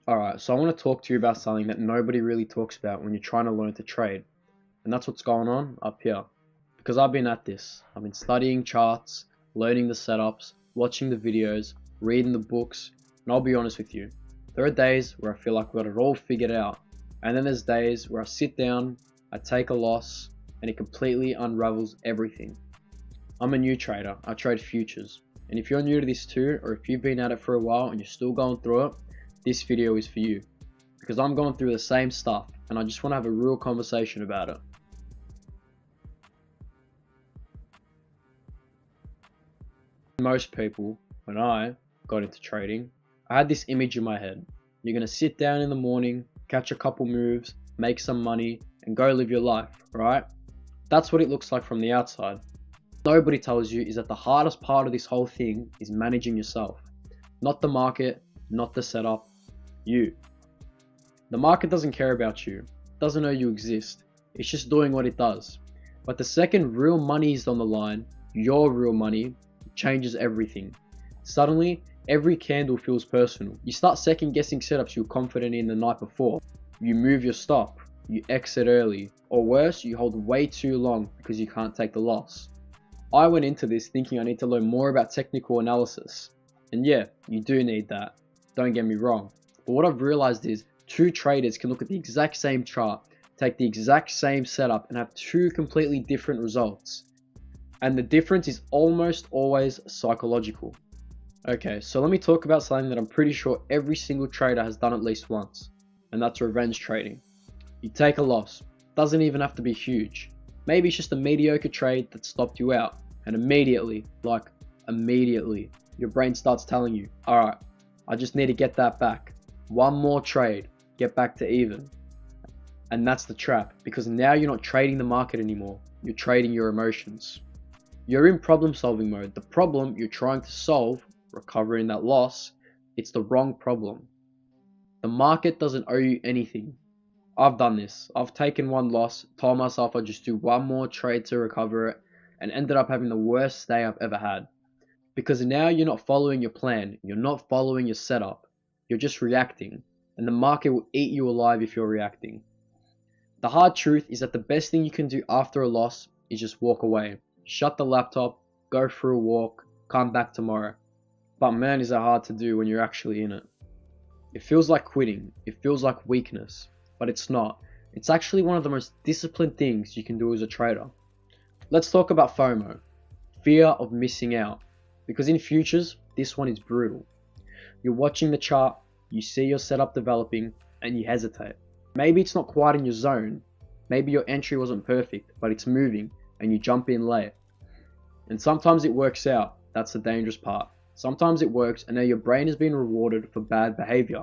Alright, so I want to talk to you about something that nobody really talks about when you're trying to learn to trade. And that's what's going on up here. Because I've been at this. I've been studying charts, learning the setups, watching the videos, reading the books, and I'll be honest with you. There are days where I feel like I've got it all figured out. And then there's days where I sit down, I take a loss, and it completely unravels everything. I'm a new trader. I trade futures. And if you're new to this too, or if you've been at it for a while and you're still going through it, this video is for you. Because I'm going through the same stuff and I just want to have a real conversation about it. Most people, when I got into trading, I had this image in my head. You're going to sit down in the morning, catch a couple moves, make some money, and go live your life, right? That's what it looks like from the outside. Nobody tells you is that the hardest part of this whole thing is managing yourself. Not the market, not the setup, you. The market doesn't care about you, doesn't know you exist, it's just doing what it does. But the second real money is on the line, your real money, changes everything. Suddenly, every candle feels personal. You start second guessing setups you were confident in the night before. You move your stop, you exit early, or worse, you hold way too long because you can't take the loss. I went into this thinking I need to learn more about technical analysis. And yeah, you do need that, don't get me wrong. But what I've realized is two traders can look at the exact same chart, take the exact same setup and have two completely different results. And the difference is almost always psychological. Okay, so let me talk about something that I'm pretty sure every single trader has done at least once, and that's revenge trading. You take a loss, doesn't even have to be huge. Maybe it's just a mediocre trade that stopped you out, and immediately, your brain starts telling you, alright, I just need to get that back. One more trade, get back to even. And that's the trap, because now you're not trading the market anymore, you're trading your emotions. You're in problem solving mode. The problem you're trying to solve, recovering that loss, it's the wrong problem. The market doesn't owe you anything. I've done this. I've taken one loss, told myself I'd just do one more trade to recover it, and ended up having the worst day I've ever had. Because now you're not following your plan, you're not following your setup, you're just reacting, and the market will eat you alive if you're reacting. The hard truth is that the best thing you can do after a loss is just walk away. Shut the laptop, go for a walk, come back tomorrow. But man, is that hard to do when you're actually in it. It feels like quitting, it feels like weakness, but it's not. It's actually one of the most disciplined things you can do as a trader. Let's talk about FOMO, fear of missing out. Because in futures, this one is brutal. You're watching the chart, you see your setup developing, and you hesitate. Maybe it's not quite in your zone, maybe your entry wasn't perfect, but it's moving, and you jump in late. And sometimes it works out, that's the dangerous part. Sometimes it works and now your brain has been rewarded for bad behavior.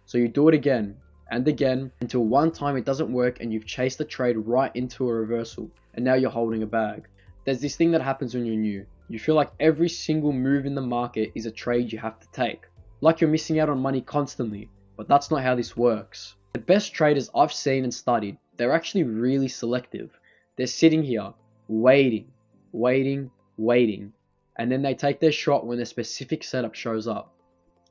So you do it again and again until one time it doesn't work and you've chased the trade right into a reversal and now you're holding a bag. There's this thing that happens when you're new. You feel like every single move in the market is a trade you have to take. Like you're missing out on money constantly, but that's not how this works. The best traders I've seen and studied, they're actually really selective. They're sitting here waiting, and then they take their shot when their specific setup shows up.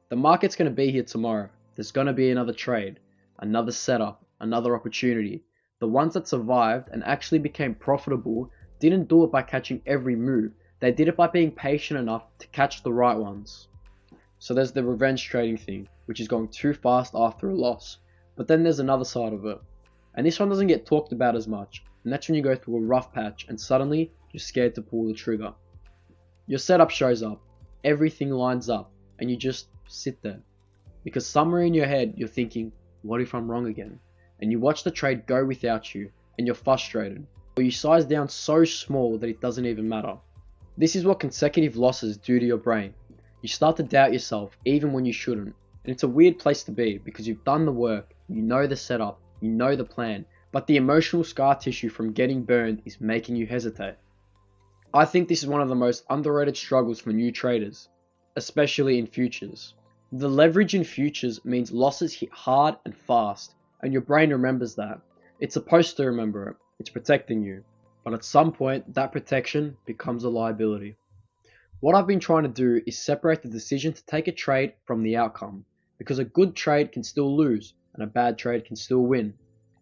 The market's going to be here tomorrow. There's going to be another trade, another setup, another opportunity. The ones that survived and actually became profitable didn't do it by catching every move. They did it by being patient enough to catch the right ones. So there's the revenge trading thing, which is going too fast after a loss. But then there's another side of it. And this one doesn't get talked about as much. And that's when you go through a rough patch and suddenly you're scared to pull the trigger. Your setup shows up, everything lines up, and you just sit there. Because somewhere in your head you're thinking, what if I'm wrong again? And you watch the trade go without you, and you're frustrated. Or you size down so small that it doesn't even matter. This is what consecutive losses do to your brain. You start to doubt yourself even when you shouldn't. And it's a weird place to be because you've done the work, you know the setup, you know the plan, but the emotional scar tissue from getting burned is making you hesitate. I think this is one of the most underrated struggles for new traders, especially in futures. The leverage in futures means losses hit hard and fast, and your brain remembers that. It's supposed to remember it, it's protecting you, but at some point that protection becomes a liability. What I've been trying to do is separate the decision to take a trade from the outcome. because a good trade can still lose and a bad trade can still win.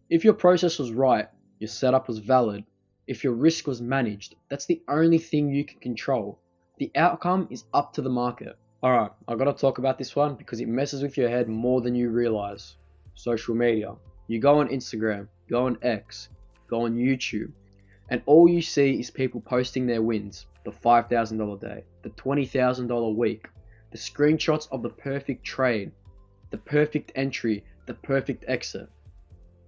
If your process was right, your setup was valid, if your risk was managed, that's the only thing you can control. The outcome is up to the market. Alright, I gotta talk about this one because it messes with your head more than you realize. Social media. You go on Instagram, go on X, go on YouTube, and all you see is people posting their wins. The $5,000 day, the $20,000 week, the screenshots of the perfect trade, the perfect entry, the perfect exit.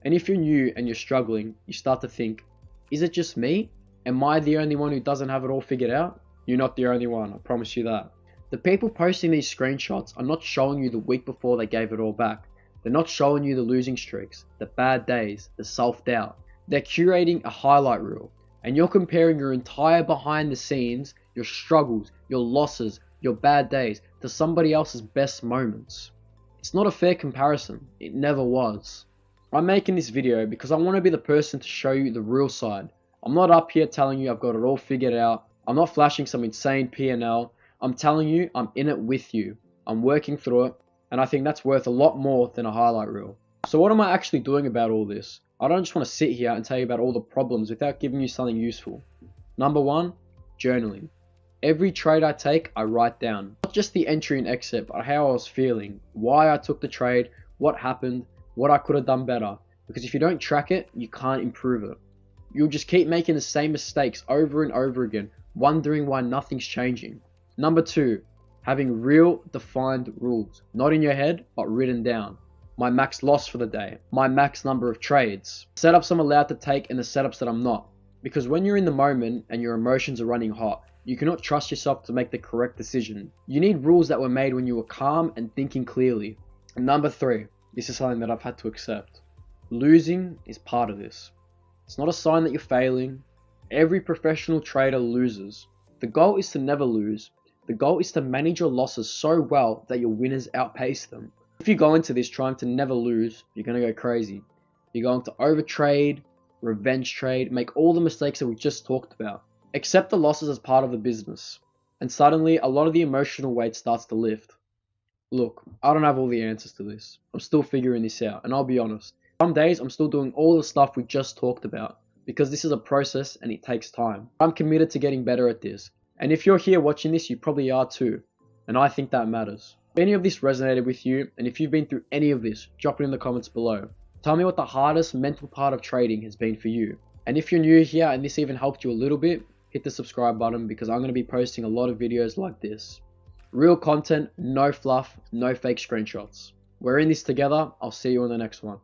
And if you're new and you're struggling, you start to think, is it just me? Am I the only one who doesn't have it all figured out? You're not the only one, I promise you that. The people posting these screenshots are not showing you the week before they gave it all back. They're not showing you the losing streaks, the bad days, the self-doubt. They're curating a highlight reel, and you're comparing your entire behind the scenes, your struggles, your losses, your bad days, to somebody else's best moments. It's not a fair comparison. It never was. I'm making this video because I want to be the person to show you the real side. I'm not up here telling you I've got it all figured out. I'm not flashing some insane P&L. I'm telling you I'm in it with you. I'm working through it, and I think that's worth a lot more than a highlight reel. So what am I actually doing about all this? I don't just want to sit here and tell you about all the problems without giving you something useful. Number one, journaling. Every trade I take, I write down. Not just the entry and exit, but how I was feeling, why I took the trade, what happened, what I could have done better. Because if you don't track it, you can't improve it. You'll just keep making the same mistakes over and over again, wondering why nothing's changing. Number two, having real defined rules. Not in your head, but written down. My max loss for the day, my max number of trades, setups I'm allowed to take and the setups that I'm not. Because when you're in the moment and your emotions are running hot, you cannot trust yourself to make the correct decision. You need rules that were made when you were calm and thinking clearly. And number three, this is something that I've had to accept. Losing is part of this. It's not a sign that you're failing. Every professional trader loses. The goal is to never lose. The goal is to manage your losses so well that your winners outpace them. If you go into this trying to never lose, you're going to go crazy. You're going to overtrade, revenge trade, make all the mistakes that we just talked about. Accept the losses as part of the business. And suddenly, a lot of the emotional weight starts to lift. Look, I don't have all the answers to this. I'm still figuring this out, and I'll be honest. Some days I'm still doing all the stuff we just talked about, because this is a process and it takes time. I'm committed to getting better at this. And if you're here watching this, you probably are too. And I think that matters. If any of this resonated with you, and if you've been through any of this, drop it in the comments below. Tell me what the hardest mental part of trading has been for you. And if you're new here and this even helped you a little bit, hit the subscribe button because I'm going to be posting a lot of videos like this. Real content, no fluff, no fake screenshots. We're in this together. I'll see you on the next one.